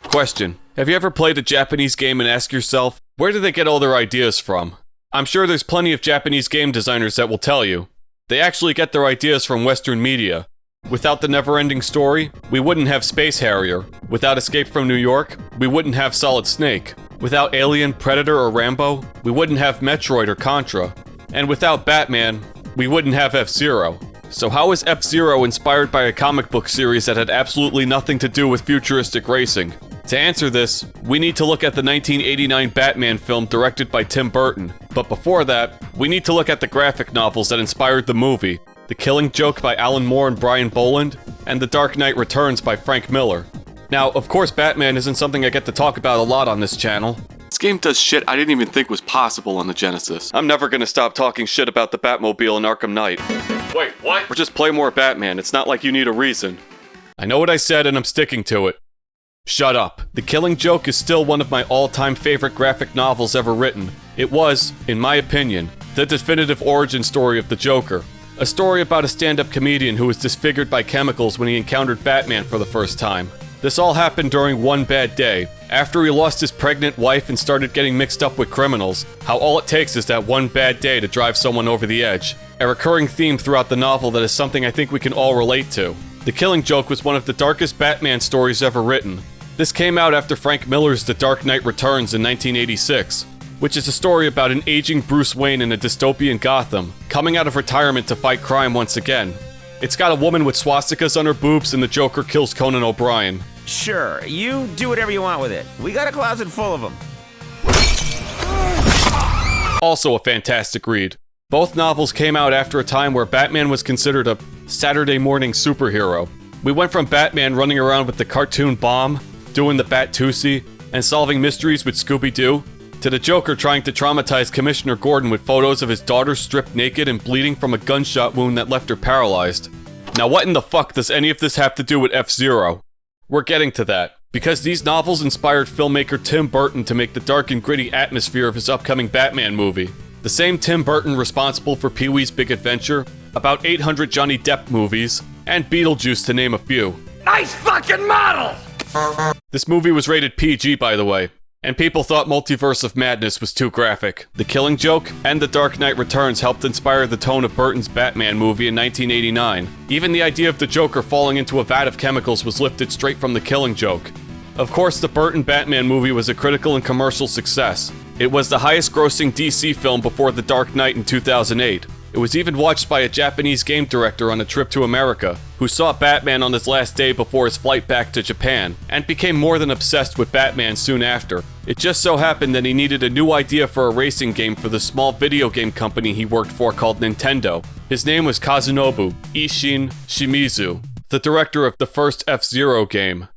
Question. Have you ever played a Japanese game and asked yourself, where do they get all their ideas from? I'm sure there's plenty of Japanese game designers that will tell you. They actually get their ideas from Western media. Without the never-ending story, we wouldn't have Space Harrier. Without Escape from New York, we wouldn't have Solid Snake. Without Alien, Predator, or Rambo, we wouldn't have Metroid or Contra. And without Batman, we wouldn't have F-Zero. So how is F-Zero inspired by a comic book series that had absolutely nothing to do with futuristic racing? To answer this, we need to look at the 1989 Batman film directed by Tim Burton. But before that, we need to look at the graphic novels that inspired the movie, The Killing Joke by Alan Moore and Brian Boland, and The Dark Knight Returns by Frank Miller. Now, of course, Batman isn't something I get to talk about a lot on this channel. This game does shit I didn't even think was possible on the Genesis. I'm never gonna stop talking shit about the Batmobile in Arkham Knight. Wait, what? Or just play more Batman, it's not like you need a reason. I know what I said and I'm sticking to it. Shut up. The Killing Joke is still one of my all-time favorite graphic novels ever written. It was, in my opinion, the definitive origin story of the Joker. A story about a stand-up comedian who was disfigured by chemicals when he encountered Batman for the first time. This all happened during one bad day, after he lost his pregnant wife and started getting mixed up with criminals. How all it takes is that one bad day to drive someone over the edge. A recurring theme throughout the novel that is something I think we can all relate to. The Killing Joke was one of the darkest Batman stories ever written. This came out after Frank Miller's The Dark Knight Returns in 1986, which is a story about an aging Bruce Wayne in a dystopian Gotham, coming out of retirement to fight crime once again. It's got a woman with swastikas on her boobs and the Joker kills Conan O'Brien. Sure, you do whatever you want with it. We got a closet full of them. Also a fantastic read. Both novels came out after a time where Batman was considered a Saturday morning superhero. We went from Batman running around with the cartoon bomb, doing the Bat-Tusi, and solving mysteries with Scooby-Doo, to the Joker trying to traumatize Commissioner Gordon with photos of his daughter stripped naked and bleeding from a gunshot wound that left her paralyzed. Now what in the fuck does any of this have to do with F-Zero? We're getting to that, because these novels inspired filmmaker Tim Burton to make the dark and gritty atmosphere of his upcoming Batman movie. The same Tim Burton responsible for Pee-wee's Big Adventure, about 800 Johnny Depp movies, and Beetlejuice to name a few. Nice fucking model! This movie was rated PG, by the way, and people thought Multiverse of Madness was too graphic. The Killing Joke and The Dark Knight Returns helped inspire the tone of Burton's Batman movie in 1989. Even the idea of the Joker falling into a vat of chemicals was lifted straight from The Killing Joke. Of course, the Burton Batman movie was a critical and commercial success. It was the highest-grossing DC film before The Dark Knight in 2008. It was even watched by a Japanese game director on a trip to America, who saw Batman on his last day before his flight back to Japan, and became more than obsessed with Batman soon after. It just so happened that he needed a new idea for a racing game for the small video game company he worked for called Nintendo. His name was Kazunobu Ishin Shimizu, the director of the first F-Zero game.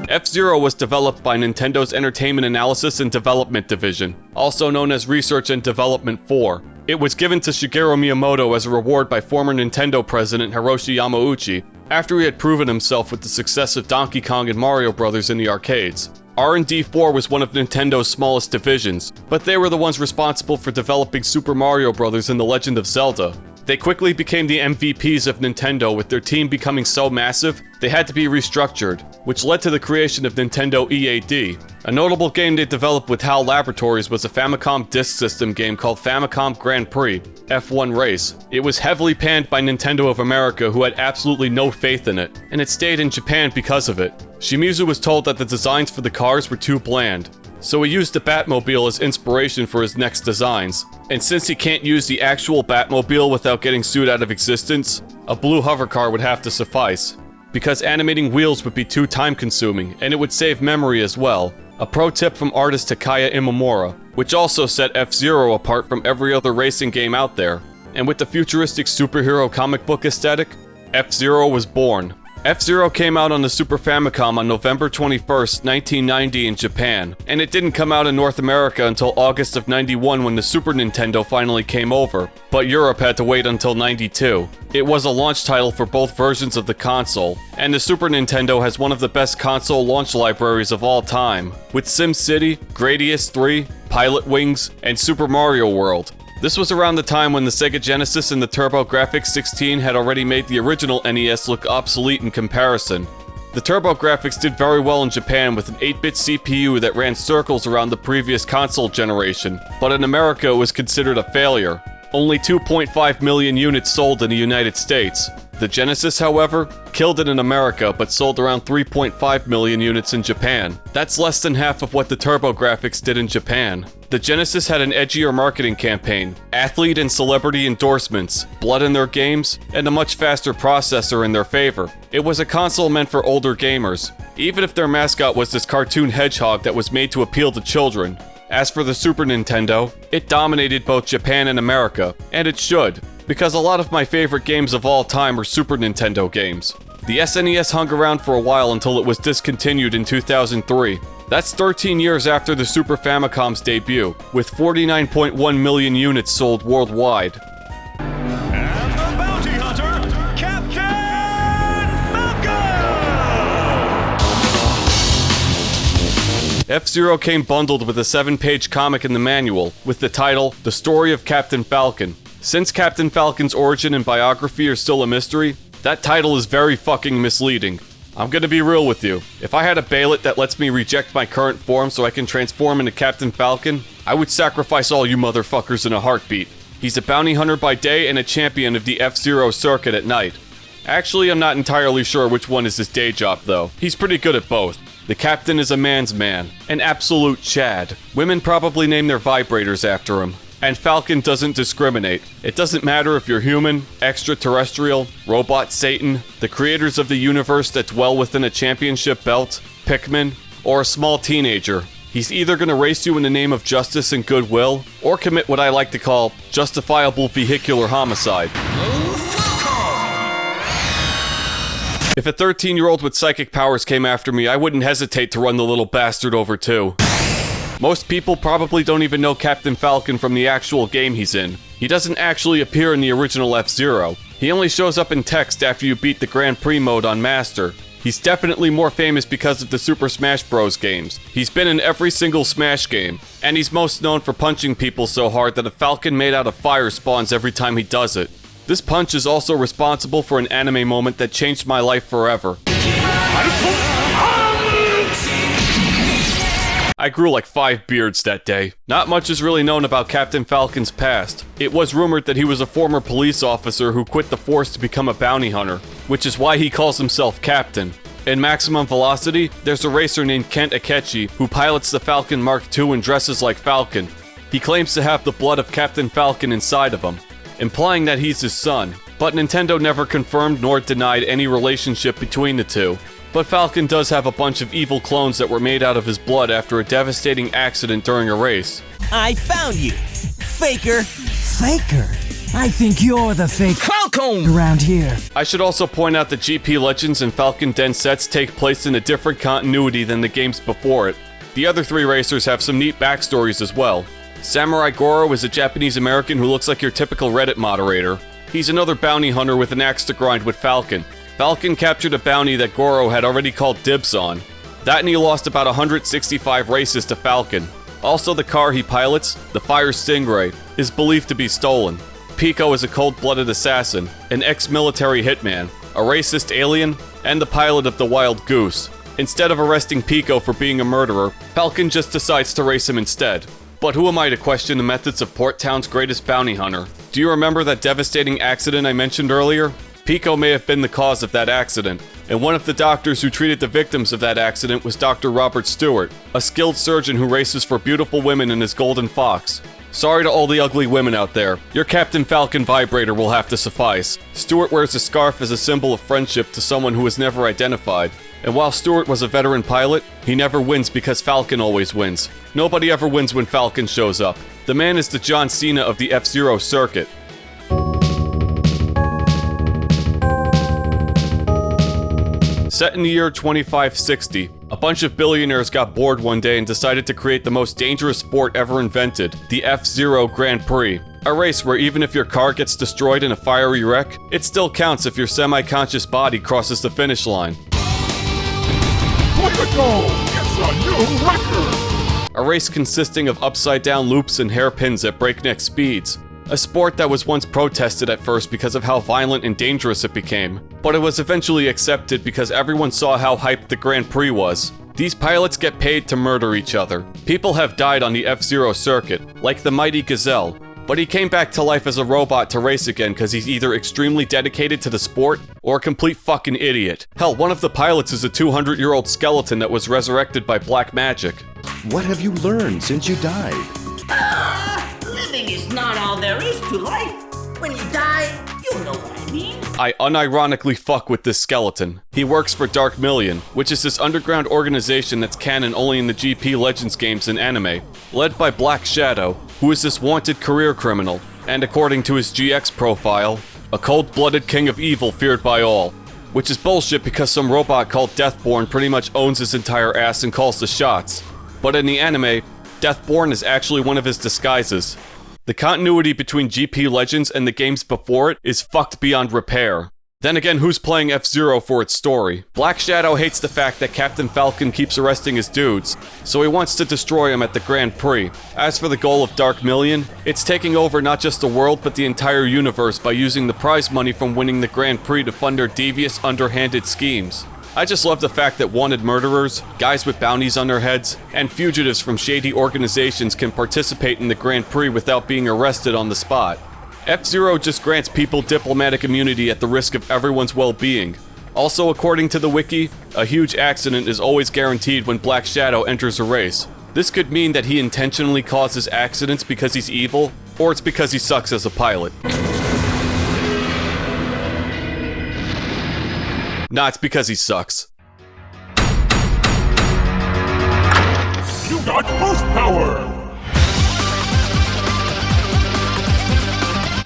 F-Zero was developed by Nintendo's Entertainment Analysis and Development Division, also known as Research and Development 4. It was given to Shigeru Miyamoto as a reward by former Nintendo president Hiroshi Yamauchi after he had proven himself with the success of Donkey Kong and Mario Bros. In the arcades. R&D 4 was one of Nintendo's smallest divisions, but they were the ones responsible for developing Super Mario Bros. And The Legend of Zelda. They quickly became the MVPs of Nintendo, with their team becoming so massive, they had to be restructured, which led to the creation of Nintendo EAD. A notable game they developed with HAL Laboratories was a Famicom Disk System game called Famicom Grand Prix, F1 Race. It was heavily panned by Nintendo of America, who had absolutely no faith in it, and it stayed in Japan because of it. Shimizu was told that the designs for the cars were too bland, so he used the Batmobile as inspiration for his next designs. And since he can't use the actual Batmobile without getting sued out of existence, a blue hovercar would have to suffice. Because animating wheels would be too time-consuming, and it would save memory as well. A pro tip from artist Takaya Imamura, which also set F-Zero apart from every other racing game out there. And with the futuristic superhero comic book aesthetic, F-Zero was born. F-Zero came out on the Super Famicom on November 21st, 1990 in Japan, and it didn't come out in North America until August of 91 when the Super Nintendo finally came over, but Europe had to wait until 92. It was a launch title for both versions of the console, and the Super Nintendo has one of the best console launch libraries of all time, with SimCity, Gradius 3, Pilot Wings, and Super Mario World. This was around the time when the Sega Genesis and the TurboGrafx-16 had already made the original NES look obsolete in comparison. The TurboGrafx did very well in Japan with an 8-bit CPU that ran circles around the previous console generation, but in America it was considered a failure. Only 2.5 million units sold in the United States. The Genesis, however, killed it in America but sold around 3.5 million units in Japan. That's less than half of what the TurboGrafx did in Japan. The Genesis had an edgier marketing campaign, athlete and celebrity endorsements, blood in their games, and a much faster processor in their favor. It was a console meant for older gamers, even if their mascot was this cartoon hedgehog that was made to appeal to children. As for the Super Nintendo, it dominated both Japan and America, and it should, because a lot of my favorite games of all time are Super Nintendo games. The SNES hung around for a while until it was discontinued in 2003. That's 13 years after the Super Famicom's debut, with 49.1 million units sold worldwide. And the bounty hunter, Captain Falcon! F-Zero came bundled with a 7-page comic in the manual, with the title, The Story of Captain Falcon. Since Captain Falcon's origin and biography are still a mystery, that title is very fucking misleading. I'm gonna be real with you. If I had a Bailet that lets me reject my current form so I can transform into Captain Falcon, I would sacrifice all you motherfuckers in a heartbeat. He's a bounty hunter by day and a champion of the F-Zero circuit at night. Actually, I'm not entirely sure which one is his day job though. He's pretty good at both. The captain is a man's man, an absolute Chad. Women probably name their vibrators after him. And Falcon doesn't discriminate. It doesn't matter if you're human, extraterrestrial, robot Satan, the creators of the universe that dwell within a championship belt, Pikmin, or a small teenager. He's either gonna race you in the name of justice and goodwill, or commit what I like to call justifiable vehicular homicide. If a 13-year-old with psychic powers came after me, I wouldn't hesitate to run the little bastard over too. Most people probably don't even know Captain Falcon from the actual game he's in. He doesn't actually appear in the original F-Zero. He only shows up in text after you beat the Grand Prix mode on Master. He's definitely more famous because of the Super Smash Bros. Games. He's been in every single Smash game, and he's most known for punching people so hard that a falcon made out of fire spawns every time he does it. This punch is also responsible for an anime moment that changed my life forever. I grew like 5 beards that day. Not much is really known about Captain Falcon's past. It was rumored that he was a former police officer who quit the force to become a bounty hunter, which is why he calls himself Captain. In Maximum Velocity, there's a racer named Kent Akechi who pilots the Falcon Mark II and dresses like Falcon. He claims to have the blood of Captain Falcon inside of him, implying that he's his son, but Nintendo never confirmed nor denied any relationship between the two. But Falcon does have a bunch of evil clones that were made out of his blood after a devastating accident during a race. I found you, Faker. Faker? I think you're the fake Falcon around here. I should also point out that GP Legends and Falcon Densets take place in a different continuity than the games before it. The other 3 racers have some neat backstories as well. Samurai Goro is a Japanese American who looks like your typical Reddit moderator. He's another bounty hunter with an axe to grind with Falcon. Falcon captured a bounty that Goro had already called dibs on. That and he lost about 165 races to Falcon. Also, the car he pilots, the Fire Stingray, is believed to be stolen. Pico is a cold-blooded assassin, an ex-military hitman, a racist alien, and the pilot of the Wild Goose. Instead of arresting Pico for being a murderer, Falcon just decides to race him instead. But who am I to question the methods of Port Town's greatest bounty hunter? Do you remember that devastating accident I mentioned earlier? Pico may have been the cause of that accident, and one of the doctors who treated the victims of that accident was Dr. Robert Stewart, a skilled surgeon who races for beautiful women in his Golden Fox. Sorry to all the ugly women out there, your Captain Falcon vibrator will have to suffice. Stewart wears a scarf as a symbol of friendship to someone who is never identified. And while Stewart was a veteran pilot, he never wins because Falcon always wins. Nobody ever wins when Falcon shows up. The man is the John Cena of the F-Zero circuit. Set in the year 2560, a bunch of billionaires got bored one day and decided to create the most dangerous sport ever invented, the F-Zero Grand Prix. A race where even if your car gets destroyed in a fiery wreck, it still counts if your semi-conscious body crosses the finish line. Look at go! It's a new record! A race consisting of upside-down loops and hairpins at breakneck speeds. a sport that was once protested at first because of how violent and dangerous it became, but it was eventually accepted because everyone saw how hyped the Grand Prix was. These pilots get paid to murder each other. People have died on the F-Zero circuit, like the mighty Gazelle, but he came back to life as a robot to race again because he's either extremely dedicated to the sport or a complete fucking idiot. Hell, one of the pilots is a 200-year-old skeleton that was resurrected by black magic. What have you learned since you died? Living is not all there is to life. When you die, you'll know what I mean. I unironically fuck with this skeleton. He works for Dark Million, which is this underground organization that's canon only in the GP Legends games and anime, led by Black Shadow, who is this wanted career criminal, and according to his GX profile, a cold-blooded king of evil feared by all. Which is bullshit because some robot called Deathborn pretty much owns his entire ass and calls the shots. But in the anime, Deathborn is actually one of his disguises. The continuity between GP Legends and the games before it is fucked beyond repair. Then again, who's playing F-Zero for its story? Black Shadow hates the fact that Captain Falcon keeps arresting his dudes, so he wants to destroy him at the Grand Prix. As for the goal of Dark Million, it's taking over not just the world but the entire universe by using the prize money from winning the Grand Prix to fund their devious, underhanded schemes. I just love the fact that wanted murderers, guys with bounties on their heads, and fugitives from shady organizations can participate in the Grand Prix without being arrested on the spot. F-Zero just grants people diplomatic immunity at the risk of everyone's well-being. Also, according to the wiki, a huge accident is always guaranteed when Black Shadow enters a race. This could mean that he intentionally causes accidents because he's evil, or it's because he sucks as a pilot. Nah, it's because he sucks. You got boost power!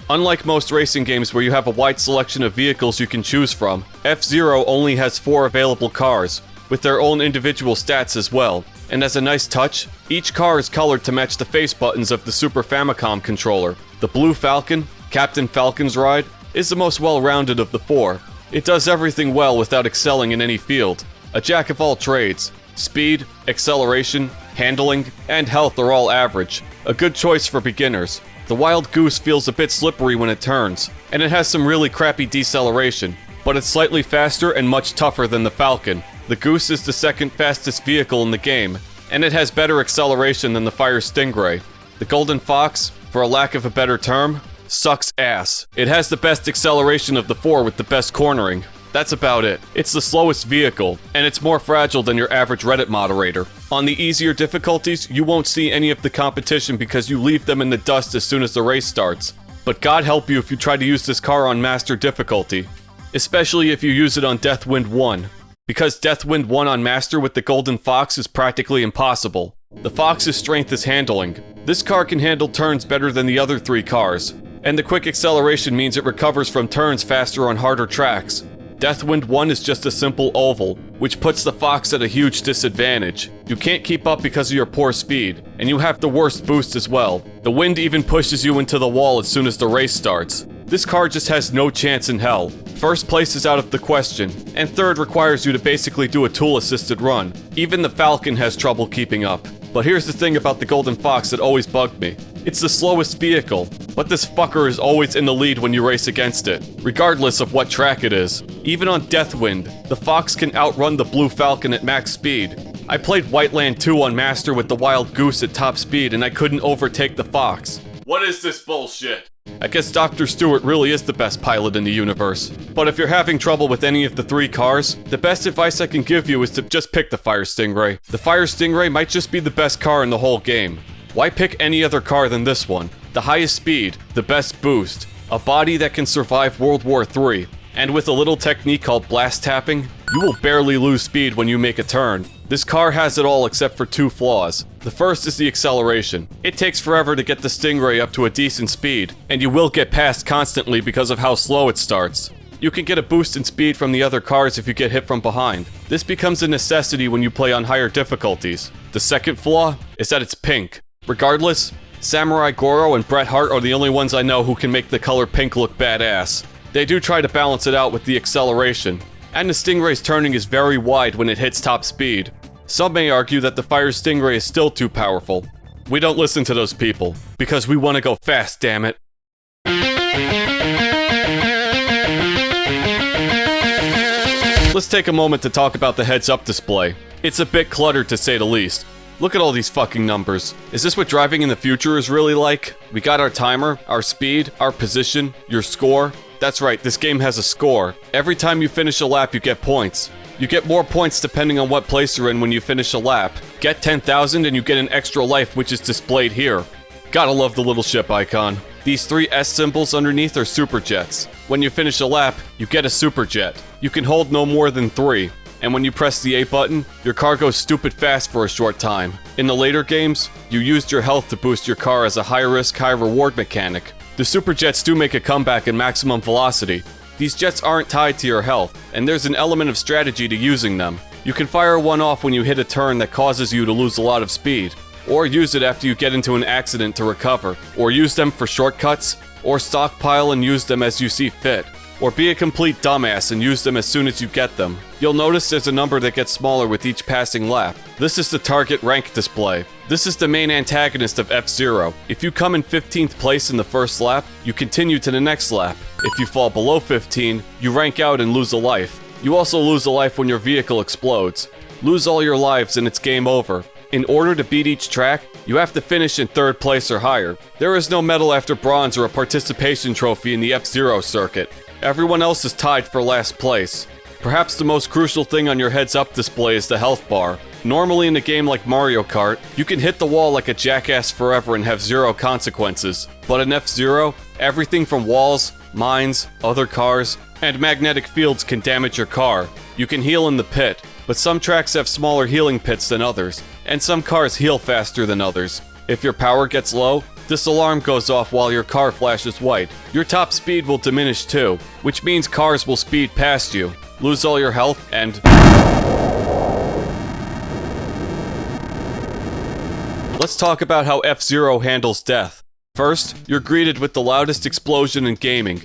Unlike most racing games where you have a wide selection of vehicles you can choose from, F-Zero only has 4 available cars, with their own individual stats as well. And as a nice touch, each car is colored to match the face buttons of the Super Famicom controller. The Blue Falcon, Captain Falcon's ride, is the most well-rounded of the 4. It does everything well without excelling in any field. A jack of all trades. Speed, acceleration, handling, and health are all average. A good choice for beginners. The Wild Goose feels a bit slippery when it turns, and it has some really crappy deceleration, but it's slightly faster and much tougher than the Falcon. The Goose is the second fastest vehicle in the game, and it has better acceleration than the Fire Stingray. The Golden Fox, for a lack of a better term, sucks ass. It has the best acceleration of the 4 with the best cornering. That's about it. It's the slowest vehicle, and it's more fragile than your average Reddit moderator. On the easier difficulties, you won't see any of the competition because you leave them in the dust as soon as the race starts. But God help you if you try to use this car on Master difficulty. Especially if you use it on Deathwind 1. Because Deathwind 1 on Master with the Golden Fox is practically impossible. The Fox's strength is handling. This car can handle turns better than the other 3 cars. And the quick acceleration means it recovers from turns faster on harder tracks. Deathwind 1 is just a simple oval, which puts the Fox at a huge disadvantage. You can't keep up because of your poor speed, and you have the worst boost as well. The wind even pushes you into the wall as soon as the race starts. This car just has no chance in hell. First place is out of the question, and third requires you to basically do a tool-assisted run. Even the Falcon has trouble keeping up. But here's the thing about the Golden Fox that always bugged me. It's the slowest vehicle, but this fucker is always in the lead when you race against it, regardless of what track it is. Even on Deathwind, the Fox can outrun the Blue Falcon at max speed. I played Whiteland 2 on Master with the Wild Goose at top speed and I couldn't overtake the Fox. What is this bullshit? I guess Dr. Stewart really is the best pilot in the universe. But if you're having trouble with any of the 3 cars, the best advice I can give you is to just pick the Fire Stingray. The Fire Stingray might just be the best car in the whole game. Why pick any other car than this one? The highest speed, the best boost, a body that can survive World War III, and with a little technique called blast tapping, you will barely lose speed when you make a turn. This car has it all except for 2 flaws. The first is the acceleration. It takes forever to get the Stingray up to a decent speed, and you will get passed constantly because of how slow it starts. You can get a boost in speed from the other cars if you get hit from behind. This becomes a necessity when you play on higher difficulties. The second flaw is that it's pink. Regardless, Samurai Goro and Bret Hart are the only ones I know who can make the color pink look badass. They do try to balance it out with the acceleration, and the Stingray's turning is very wide when it hits top speed. Some may argue that the Fire Stingray is still too powerful. We don't listen to those people, because we want to go fast, damn it. Let's take a moment to talk about the heads-up display. It's a bit cluttered to say the least. Look at all these fucking numbers. Is this what driving in the future is really like? We got our timer, our speed, our position, your score. That's right, this game has a score. Every time you finish a lap, you get points. You get more points depending on what place you're in when you finish a lap. Get 10,000 and you get an extra life, which is displayed here. Gotta love the little ship icon. These 3 S symbols underneath are super jets. When you finish a lap, you get a super jet. You can hold no more than 3. And when you press the A button, your car goes stupid fast for a short time. In the later games, you used your health to boost your car as a high-risk, high-reward mechanic. The super jets do make a comeback in maximum velocity. These jets aren't tied to your health, and there's an element of strategy to using them. You can fire one off when you hit a turn that causes you to lose a lot of speed, or use it after you get into an accident to recover, or use them for shortcuts, or stockpile and use them as you see fit, or be a complete dumbass and use them as soon as you get them. You'll notice there's a number that gets smaller with each passing lap. This is the target rank display. This is the main antagonist of F-Zero. If you come in 15th place in the first lap, you continue to the next lap. If you fall below 15, you rank out and lose a life. You also lose a life when your vehicle explodes. Lose all your lives and it's game over. In order to beat each track, you have to finish in 3rd place or higher. There is no medal after bronze or a participation trophy in the F-Zero circuit. Everyone else is tied for last place. Perhaps the most crucial thing on your heads-up display is the health bar. Normally in a game like Mario Kart, you can hit the wall like a jackass forever and have 0 consequences. But in F-Zero, everything from walls, mines, other cars, and magnetic fields can damage your car. You can heal in the pit, but some tracks have smaller healing pits than others, and some cars heal faster than others. If your power gets low, this alarm goes off while your car flashes white. Your top speed will diminish too, which means cars will speed past you, lose all your health, and... Let's talk about how F-Zero handles death. First, you're greeted with the loudest explosion in gaming.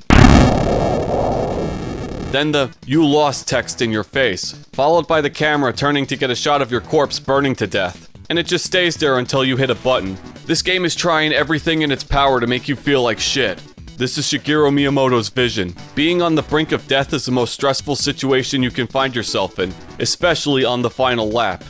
Then the "you lost" text in your face, followed by the camera turning to get a shot of your corpse burning to death. And it just stays there until you hit a button. This game is trying everything in its power to make you feel like shit. This is Shigeru Miyamoto's vision. Being on the brink of death is the most stressful situation you can find yourself in, especially on the final lap.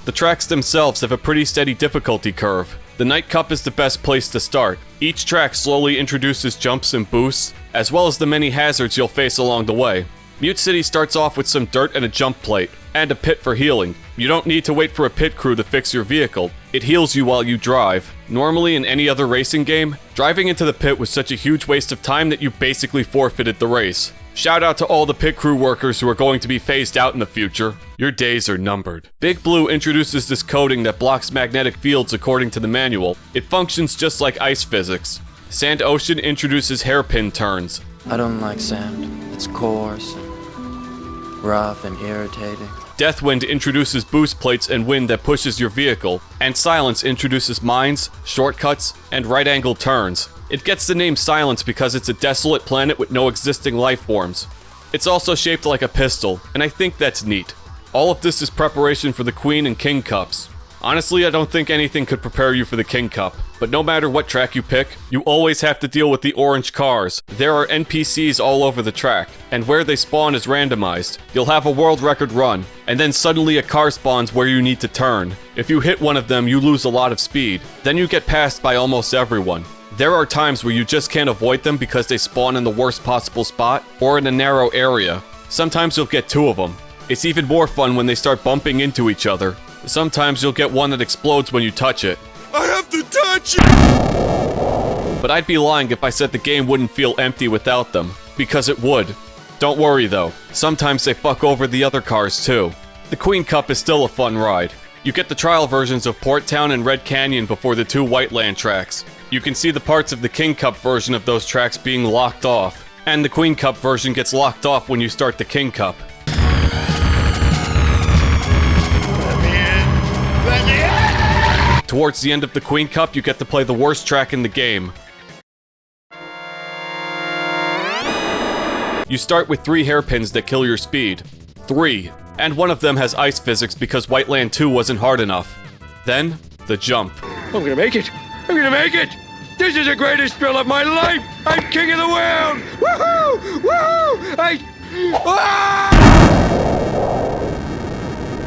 The tracks themselves have a pretty steady difficulty curve. The Night Cup is the best place to start. Each track slowly introduces jumps and boosts, as well as the many hazards you'll face along the way. Mute City starts off with some dirt and a jump plate, and a pit for healing. You don't need to wait for a pit crew to fix your vehicle. It heals you while you drive. Normally in any other racing game, driving into the pit was such a huge waste of time that you basically forfeited the race. Shout out to all the pit crew workers who are going to be phased out in the future. Your days are numbered. Big Blue introduces this coating that blocks magnetic fields according to the manual. It functions just like ice physics. Sand Ocean introduces hairpin turns. I don't like sand. It's coarse and rough and irritating. Deathwind introduces boost plates and wind that pushes your vehicle. And Silence introduces mines, shortcuts, and right-angle turns. It gets the name Silence because it's a desolate planet with no existing life forms. It's also shaped like a pistol, and I think that's neat. All of this is preparation for the Queen and King Cups. Honestly, I don't think anything could prepare you for the King Cup, but no matter what track you pick, you always have to deal with the orange cars. There are NPCs all over the track, and where they spawn is randomized. You'll have a world record run, and then suddenly a car spawns where you need to turn. If you hit one of them, you lose a lot of speed. Then you get passed by almost everyone. There are times where you just can't avoid them because they spawn in the worst possible spot, or in a narrow area. Sometimes you'll get 2 of them. It's even more fun when they start bumping into each other. Sometimes you'll get one that explodes when you touch it. I have to touch it! But I'd be lying if I said the game wouldn't feel empty without them, because it would. Don't worry though, sometimes they fuck over the other cars too. The Queen Cup is still a fun ride. You get the trial versions of Port Town and Red Canyon before the 2 Whiteland tracks. You can see the parts of the King Cup version of those tracks being locked off. And the Queen Cup version gets locked off when you start the King Cup. Towards the end of the Queen Cup, you get to play the worst track in the game. You start with 3 hairpins that kill your speed. 3. And one of them has ice physics because Whiteland 2 wasn't hard enough. Then, the jump. I'm gonna make it! I'm gonna make it! This is the greatest thrill of my life! I'm king of the world! Woohoo! Woohoo!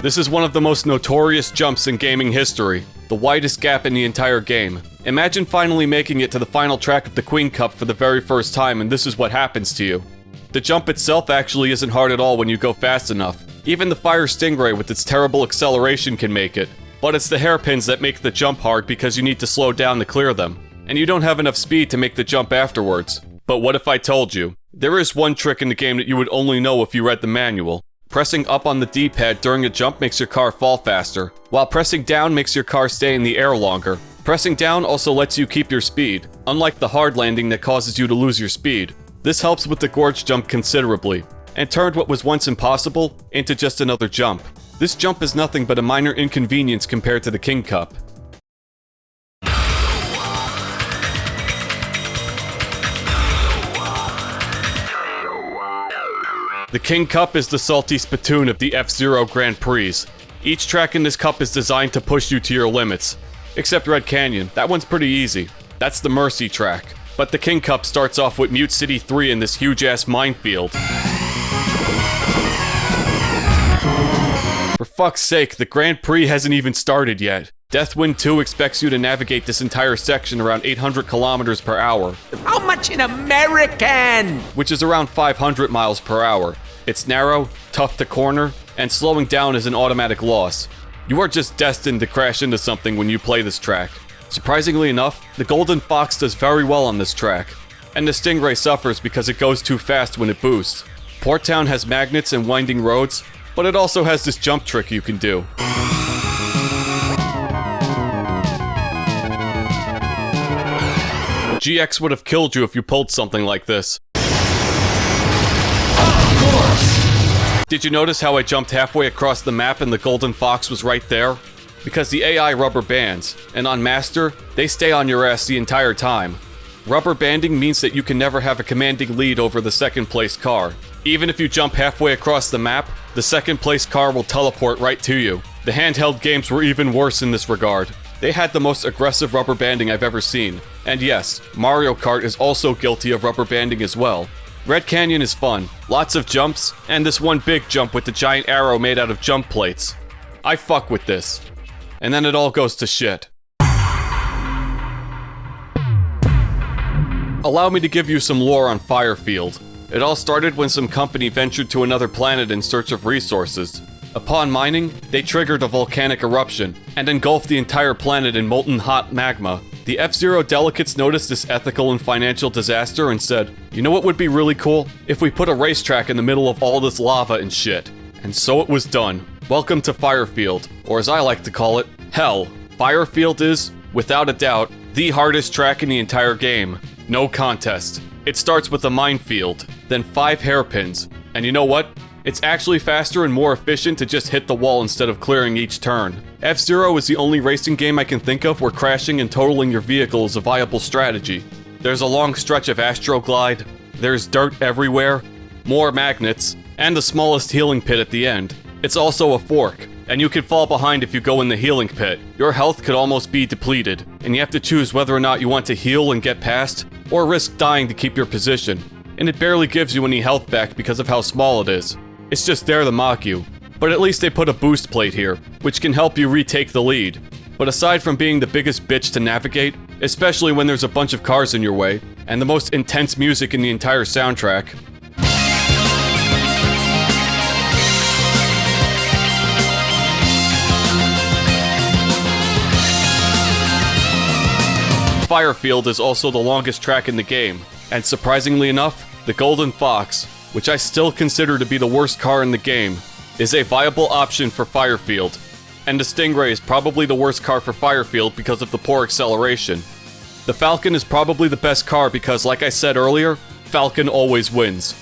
This is one of the most notorious jumps in gaming history, the widest gap in the entire game. Imagine finally making it to the final track of the Queen Cup for the very first time and this is what happens to you. The jump itself actually isn't hard at all when you go fast enough. Even the Fire Stingray with its terrible acceleration can make it. But it's the hairpins that make the jump hard because you need to slow down to clear them. And you don't have enough speed to make the jump afterwards. But what if I told you? There is one trick in the game that you would only know if you read the manual. Pressing up on the D-pad during a jump makes your car fall faster, while pressing down makes your car stay in the air longer. Pressing down also lets you keep your speed, unlike the hard landing that causes you to lose your speed. This helps with the gorge jump considerably, and turned what was once impossible into just another jump. This jump is nothing but a minor inconvenience compared to the King Cup. The King Cup is the salty spittoon of the F-Zero Grand Prix. Each track in this cup is designed to push you to your limits. Except Red Canyon, that one's pretty easy. That's the Mercy track. But the King Cup starts off with Mute City 3 in this huge-ass minefield. For fuck's sake, the Grand Prix hasn't even started yet. Deathwind 2 expects you to navigate this entire section around 800 kilometers per hour. How much in American? Which is around 500 miles per hour. It's narrow, tough to corner, and slowing down is an automatic loss. You are just destined to crash into something when you play this track. Surprisingly enough, the Golden Fox does very well on this track. And the Stingray suffers because it goes too fast when it boosts. Port Town has magnets and winding roads, but it also has this jump trick you can do. GX would have killed you if you pulled something like this. Did you notice how I jumped halfway across the map and the Golden Fox was right there? Because the AI rubber bands, and on Master, they stay on your ass the entire time. Rubber banding means that you can never have a commanding lead over the second place car. Even if you jump halfway across the map, the second place car will teleport right to you. The handheld games were even worse in this regard. They had the most aggressive rubber banding I've ever seen. And yes, Mario Kart is also guilty of rubber banding as well. Red Canyon is fun, lots of jumps, and this one big jump with the giant arrow made out of jump plates. I fuck with this. And then it all goes to shit. Allow me to give you some lore on Firefield. It all started when some company ventured to another planet in search of resources. Upon mining, they triggered a volcanic eruption, and engulfed the entire planet in molten hot magma. The F-Zero delegates noticed this ethical and financial disaster and said, you know what would be really cool? If we put a racetrack in the middle of all this lava and shit. And so it was done. Welcome to Firefield, or as I like to call it, Hell. Firefield is, without a doubt, the hardest track in the entire game. No contest. It starts with a minefield, then 5 hairpins, and you know what? It's actually faster and more efficient to just hit the wall instead of clearing each turn. F-Zero is the only racing game I can think of where crashing and totaling your vehicle is a viable strategy. There's a long stretch of Astroglide, there's dirt everywhere, more magnets, and the smallest healing pit at the end. It's also a fork, and you can fall behind if you go in the healing pit. Your health could almost be depleted, and you have to choose whether or not you want to heal and get past, or risk dying to keep your position. And it barely gives you any health back because of how small it is. It's just there to mock you. But at least they put a boost plate here, which can help you retake the lead. But aside from being the biggest bitch to navigate, especially when there's a bunch of cars in your way, and the most intense music in the entire soundtrack, Firefield is also the longest track in the game, and surprisingly enough, the Golden Fox, which I still consider to be the worst car in the game, is a viable option for Firefield. And the Stingray is probably the worst car for Firefield because of the poor acceleration. The Falcon is probably the best car because, like I said earlier, Falcon always wins.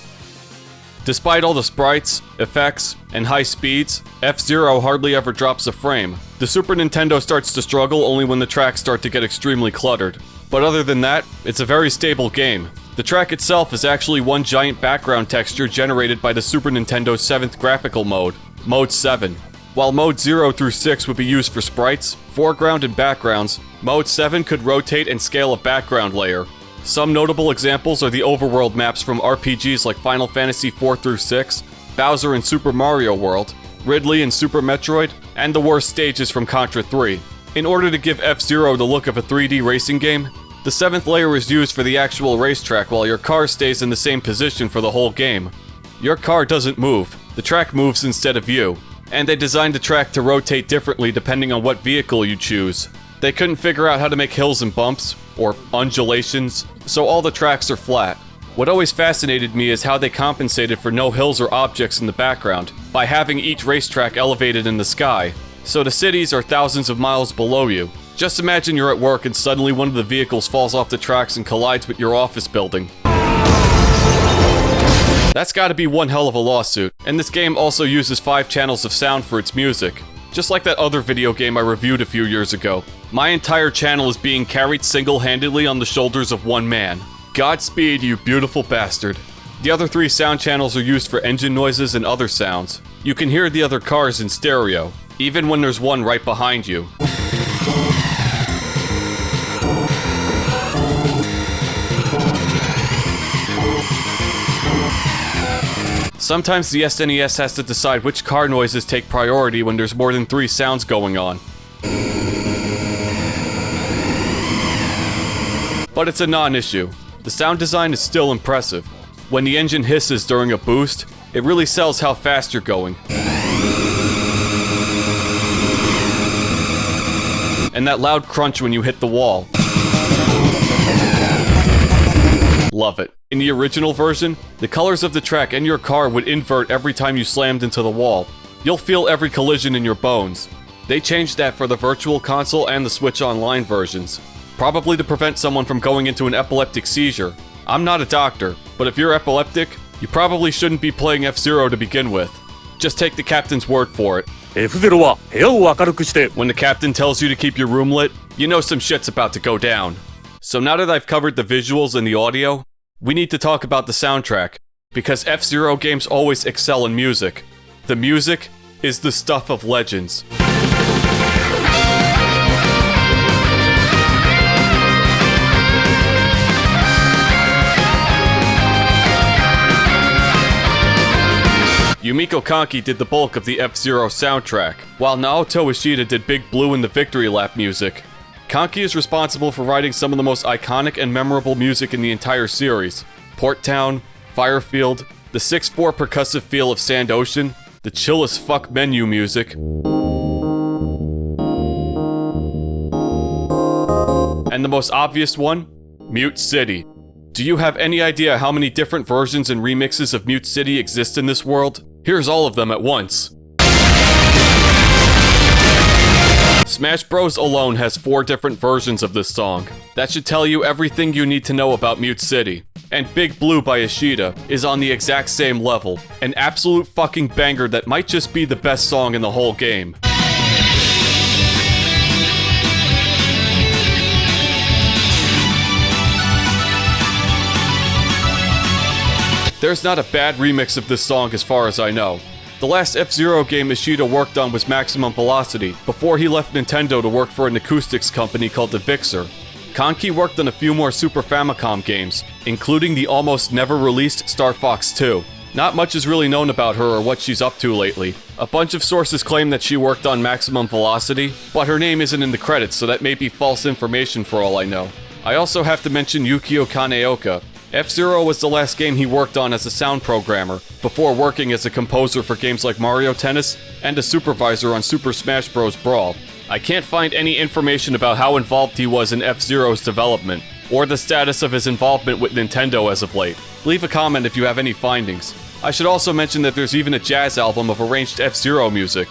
Despite all the sprites, effects, and high speeds, F-Zero hardly ever drops a frame. The Super Nintendo starts to struggle only when the tracks start to get extremely cluttered. But other than that, it's a very stable game. The track itself is actually one giant background texture generated by the Super Nintendo's 7th graphical mode. Mode 7. While Mode 0 through 6 would be used for sprites, foreground and backgrounds, Mode 7 could rotate and scale a background layer. Some notable examples are the overworld maps from RPGs like Final Fantasy 4 through 6, Bowser in Super Mario World, Ridley in Super Metroid, and the worst stages from Contra 3. In order to give F-Zero the look of a 3D racing game, the 7th layer is used for the actual racetrack while your car stays in the same position for the whole game. Your car doesn't move, the track moves instead of you, and they designed the track to rotate differently depending on what vehicle you choose. They couldn't figure out how to make hills and bumps, or undulations, so all the tracks are flat. What always fascinated me is how they compensated for no hills or objects in the background, by having each racetrack elevated in the sky, so the cities are thousands of miles below you. Just imagine you're at work and suddenly one of the vehicles falls off the tracks and collides with your office building. That's gotta be one hell of a lawsuit, and this game also uses 5 channels of sound for its music. Just like that other video game I reviewed a few years ago, my entire channel is being carried single-handedly on the shoulders of one man. Godspeed, you beautiful bastard. The other 3 sound channels are used for engine noises and other sounds. You can hear the other cars in stereo, even when there's one right behind you. Sometimes the SNES has to decide which car noises take priority when there's more than 3 sounds going on. But it's a non-issue. The sound design is still impressive. When the engine hisses during a boost, it really sells how fast you're going. And that loud crunch when you hit the wall. Love it. In the original version, the colors of the track and your car would invert every time you slammed into the wall. You'll feel every collision in your bones. They changed that for the Virtual Console and the Switch Online versions. Probably to prevent someone from going into an epileptic seizure. I'm not a doctor, but if you're epileptic, you probably shouldn't be playing F-Zero to begin with. Just take the captain's word for it. When the captain tells you to keep your room lit, you know some shit's about to go down. So now that I've covered the visuals and the audio, we need to talk about the soundtrack, because F-Zero games always excel in music. The music is the stuff of legends. Yumiko Kanki did the bulk of the F-Zero soundtrack, while Naoto Ishida did Big Blue and the Victory Lap music. Kanki is responsible for writing some of the most iconic and memorable music in the entire series. Port Town, Firefield, the 6/4 percussive feel of Sand Ocean, the chill as fuck menu music, and the most obvious one, Mute City. Do you have any idea how many different versions and remixes of Mute City exist in this world? Here's all of them at once. Smash Bros. Alone has 4 different versions of this song. That should tell you everything you need to know about Mute City. And Big Blue by Ishida is on the exact same level. An absolute fucking banger that might just be the best song in the whole game. There's not a bad remix of this song as far as I know. The last F-Zero game Ishida worked on was Maximum Velocity, before he left Nintendo to work for an acoustics company called the Vixer. Kanki worked on a few more Super Famicom games, including the almost never released Star Fox 2. Not much is really known about her or what she's up to lately. A bunch of sources claim that she worked on Maximum Velocity, but her name isn't in the credits, so that may be false information for all I know. I also have to mention Yukio Kaneoka. F-Zero was the last game he worked on as a sound programmer, before working as a composer for games like Mario Tennis and a supervisor on Super Smash Bros. Brawl. I can't find any information about how involved he was in F-Zero's development, or the status of his involvement with Nintendo as of late. Leave a comment if you have any findings. I should also mention that there's even a jazz album of arranged F-Zero music.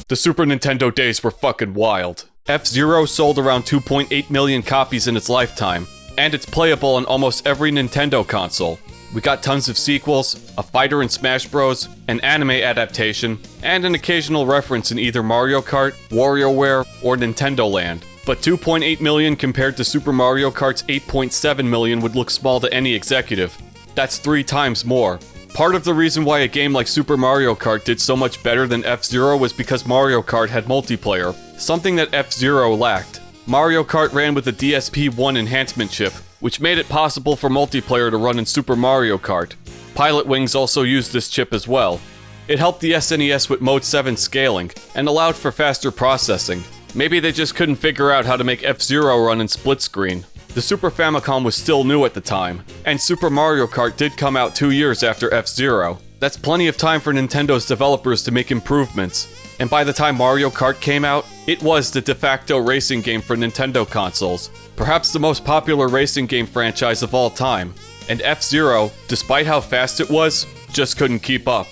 The Super Nintendo days were fucking wild. F-Zero sold around 2.8 million copies in its lifetime, and it's playable on almost every Nintendo console. We got tons of sequels, a fighter in Smash Bros, an anime adaptation, and an occasional reference in either Mario Kart, WarioWare, or Nintendo Land. But 2.8 million compared to Super Mario Kart's 8.7 million would look small to any executive. That's 3 times more. Part of the reason why a game like Super Mario Kart did so much better than F-Zero was because Mario Kart had multiplayer, something that F-Zero lacked. Mario Kart ran with the DSP-1 enhancement chip, which made it possible for multiplayer to run in Super Mario Kart. Pilot Wings also used this chip as well. It helped the SNES with Mode 7 scaling, and allowed for faster processing. Maybe they just couldn't figure out how to make F-Zero run in split screen. The Super Famicom was still new at the time, and Super Mario Kart did come out 2 years after F-Zero. That's plenty of time for Nintendo's developers to make improvements. And by the time Mario Kart came out, it was the de facto racing game for Nintendo consoles. Perhaps the most popular racing game franchise of all time. And F-Zero, despite how fast it was, just couldn't keep up.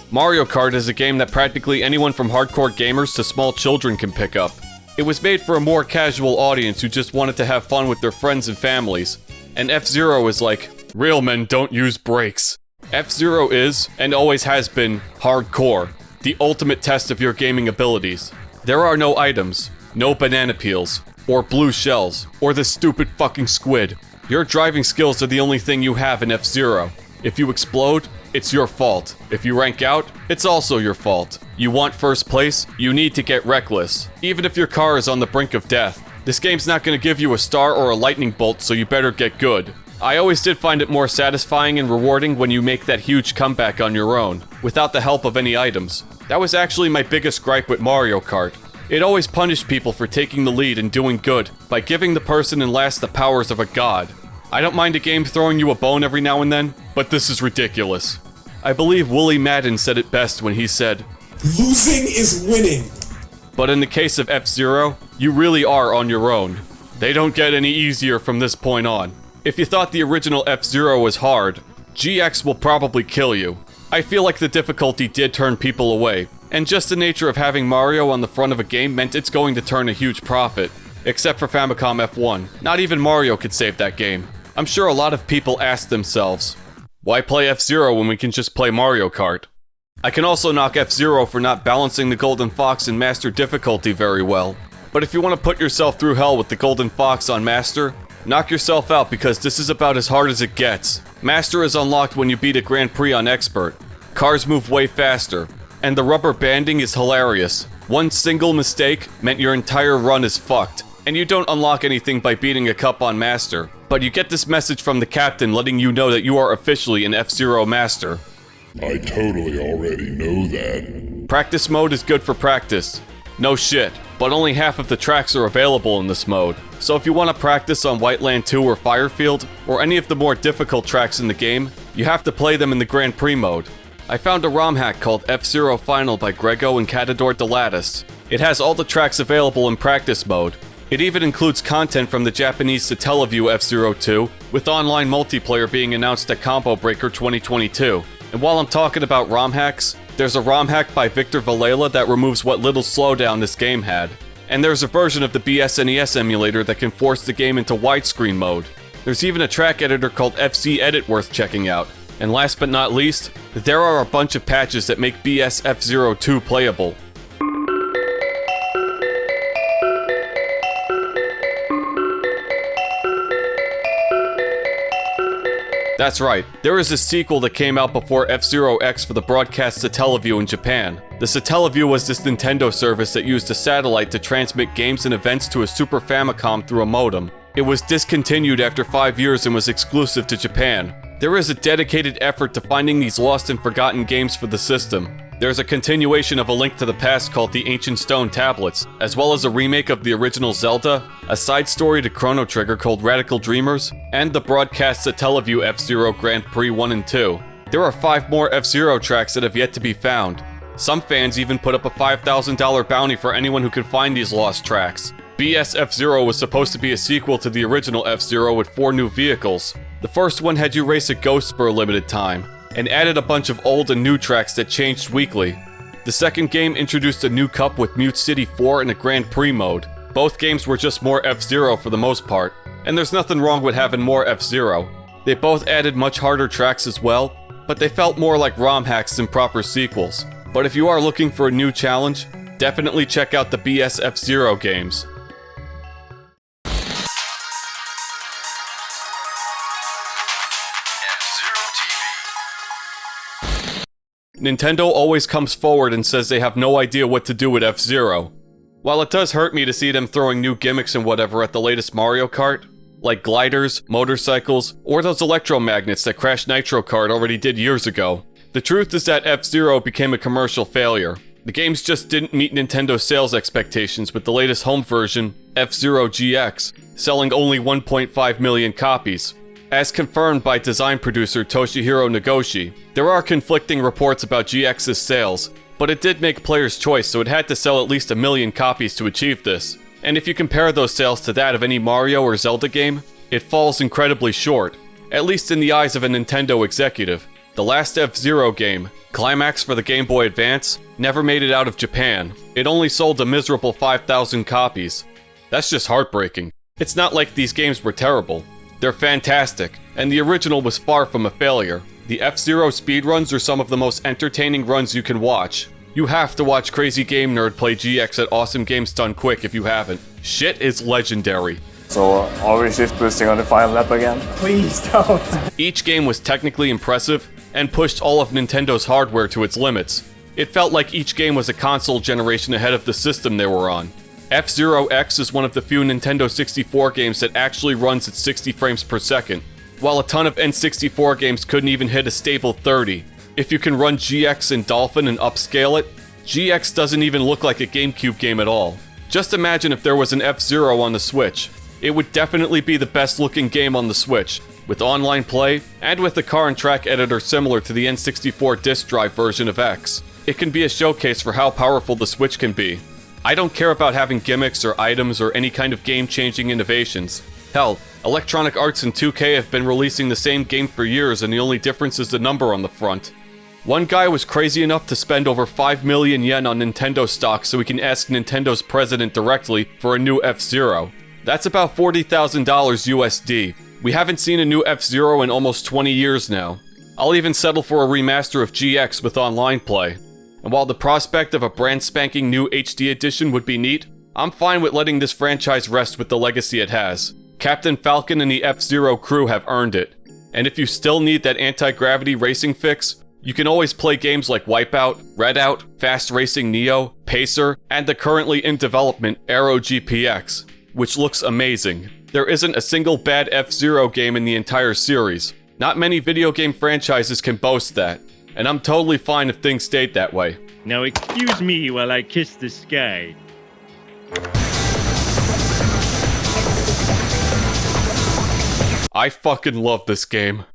Mario Kart is a game that practically anyone from hardcore gamers to small children can pick up. It was made for a more casual audience who just wanted to have fun with their friends and families. And F-Zero is like, real men don't use brakes. F-Zero is, and always has been, hardcore. The ultimate test of your gaming abilities. There are no items, no banana peels, or blue shells, or this stupid fucking squid. Your driving skills are the only thing you have in F-Zero. If you explode, it's your fault. If you rank out, it's also your fault. You want first place, you need to get reckless. Even if your car is on the brink of death. This game's not gonna give you a star or a lightning bolt, so you better get good. I always did find it more satisfying and rewarding when you make that huge comeback on your own, without the help of any items. That was actually my biggest gripe with Mario Kart. It always punished people for taking the lead and doing good, by giving the person in last the powers of a god. I don't mind a game throwing you a bone every now and then, but this is ridiculous. I believe Willie Madden said it best when he said, "Losing is winning." But in the case of F-Zero, you really are on your own. They don't get any easier from this point on. If you thought the original F-Zero was hard, GX will probably kill you. I feel like the difficulty did turn people away, and just the nature of having Mario on the front of a game meant it's going to turn a huge profit. Except for Famicom F1, not even Mario could save that game. I'm sure a lot of people ask themselves, why play F-Zero when we can just play Mario Kart? I can also knock F-Zero for not balancing the Golden Fox in Master difficulty very well. But if you want to put yourself through hell with the Golden Fox on Master, knock yourself out because this is about as hard as it gets. Master is unlocked when you beat a Grand Prix on Expert. Cars move way faster, and the rubber banding is hilarious. One single mistake meant your entire run is fucked. And you don't unlock anything by beating a cup on Master, but you get this message from the captain letting you know that you are officially an F-Zero Master. I totally already know that. Practice mode is good for practice. No shit, but only half of the tracks are available in this mode. So if you want to practice on Whiteland 2 or Firefield, or any of the more difficult tracks in the game, you have to play them in the Grand Prix mode. I found a ROM hack called F-Zero Final by Grego and Catador Delatus. It has all the tracks available in practice mode. It even includes content from the Japanese Satellaview F-Zero 2, with online multiplayer being announced at Combo Breaker 2022. And while I'm talking about ROM hacks, there's a ROM hack by Victor Valela that removes what little slowdown this game had. And there's a version of the bs-fzero emulator that can force the game into widescreen mode. There's even a track editor called FC Edit worth checking out. And last but not least, there are a bunch of patches that make bs-fzero 2 playable. That's right, there is a sequel that came out before F-Zero X for the broadcast Satellaview in Japan. The Satellaview was this Nintendo service that used a satellite to transmit games and events to a Super Famicom through a modem. It was discontinued after 5 years and was exclusive to Japan. There is a dedicated effort to finding these lost and forgotten games for the system. There's a continuation of A Link to the Past called The Ancient Stone Tablets, as well as a remake of the original Zelda, a side story to Chrono Trigger called Radical Dreamers, and the broadcast Satellaview F-Zero Grand Prix 1 and 2. There are 5 more F-Zero tracks that have yet to be found. Some fans even put up a $5,000 bounty for anyone who could find these lost tracks. bs-fzero was supposed to be a sequel to the original F-Zero with 4 new vehicles. The first one had you race a ghost for a limited time, and added a bunch of old and new tracks that changed weekly. The second game introduced a new cup with Mute City 4 and a Grand Prix mode. Both games were just more F-Zero for the most part, and there's nothing wrong with having more F-Zero. They both added much harder tracks as well, but they felt more like ROM hacks than proper sequels. But if you are looking for a new challenge, definitely check out the bs-fzero games. Nintendo always comes forward and says they have no idea what to do with F-Zero. While it does hurt me to see them throwing new gimmicks and whatever at the latest Mario Kart, like gliders, motorcycles, or those electromagnets that Crash Nitro Kart already did years ago, the truth is that F-Zero became a commercial failure. The games just didn't meet Nintendo's sales expectations, with the latest home version, F-Zero GX, selling only 1.5 million copies. As confirmed by design producer Toshihiro Nagoshi, there are conflicting reports about GX's sales, but it did make players' choice, so it had to sell at least 1 million copies to achieve this. And if you compare those sales to that of any Mario or Zelda game, it falls incredibly short, at least in the eyes of a Nintendo executive. The last F-Zero game, Climax for the Game Boy Advance, never made it out of Japan. It only sold a miserable 5,000 copies. That's just heartbreaking. It's not like these games were terrible. They're fantastic, and the original was far from a failure. The F-Zero speedruns are some of the most entertaining runs you can watch. You have to watch Crazy Game Nerd play GX at Awesome Games Done Quick if you haven't. Shit is legendary. So, are we shift boosting on the final lap again? Please don't. Each game was technically impressive, and pushed all of Nintendo's hardware to its limits. It felt like each game was a console generation ahead of the system they were on. F-Zero X is one of the few Nintendo 64 games that actually runs at 60 frames per second, while a ton of N64 games couldn't even hit a stable 30. If you can run GX in Dolphin and upscale it, GX doesn't even look like a GameCube game at all. Just imagine if there was an F-Zero on the Switch. It would definitely be the best looking game on the Switch, with online play, and with a car and track editor similar to the N64 disk drive version of X. It can be a showcase for how powerful the Switch can be. I don't care about having gimmicks or items or any kind of game-changing innovations. Hell, Electronic Arts and 2K have been releasing the same game for years, and the only difference is the number on the front. One guy was crazy enough to spend over 5 million yen on Nintendo stock so he can ask Nintendo's president directly for a new F-Zero. That's about $40,000 USD. We haven't seen a new F-Zero in almost 20 years now. I'll even settle for a remaster of GX with online play. And while the prospect of a brand spanking new HD edition would be neat, I'm fine with letting this franchise rest with the legacy it has. Captain Falcon and the F-Zero crew have earned it. And if you still need that anti-gravity racing fix, you can always play games like Wipeout, Redout, Fast Racing Neo, Pacer, and the currently in development Aero GPX, which looks amazing. There isn't a single bad F-Zero game in the entire series. Not many video game franchises can boast that, and I'm totally fine if things stayed that way. Now excuse me while I kiss the sky. I fucking love this game.